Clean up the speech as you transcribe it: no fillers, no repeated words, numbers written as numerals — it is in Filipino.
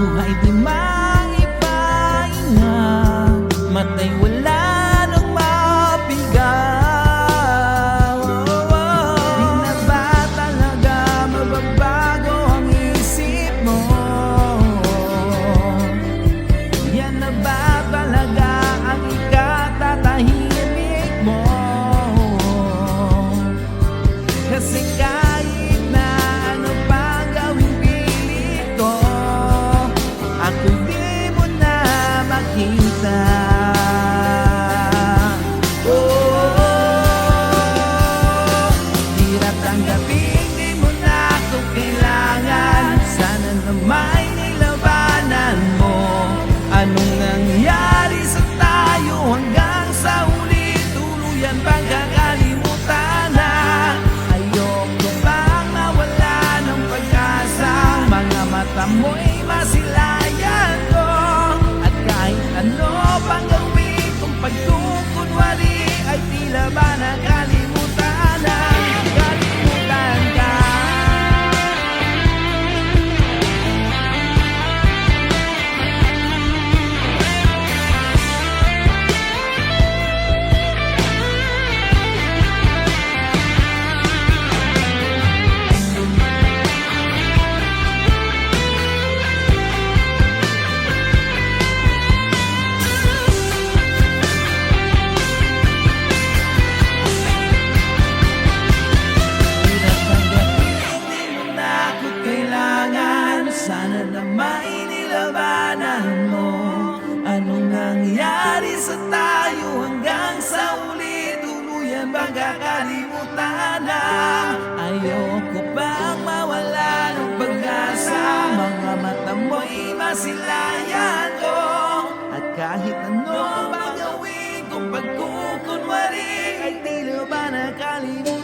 buhay di maipahinga, matay wala nang mapigaw. Di na ba talaga mababago ang isip mo? Yan na ba talaga ang ikatatahimik mo? Kasi kahit na ano pa gawing pilit ko, ako'y di mo na makita. Hirap tanggapin, di mo na ako kailangan. Sana na may nilabanan mo. Anong nangyari sa tayo hanggang sa huli? Tuluyan bang kakalimutan na? Ayoko bang mawala ng pag-asa? Mga mata mo'y masilayan ko. At kahit ano pang gawin kung pagkukunwari, ay tila ba nakalimutan na? Kalimutan ka. Sana na may nilabanan mo. Anong nangyari sa tayo hanggang sa huli? Tuluyan bang kakalimutan na? Ayoko bang mawala ng pag-asa? Mga mata mo'y masilayan ko. At kahit ano bang gawin kung pagkukunwari, ay tila ba nakalimutan?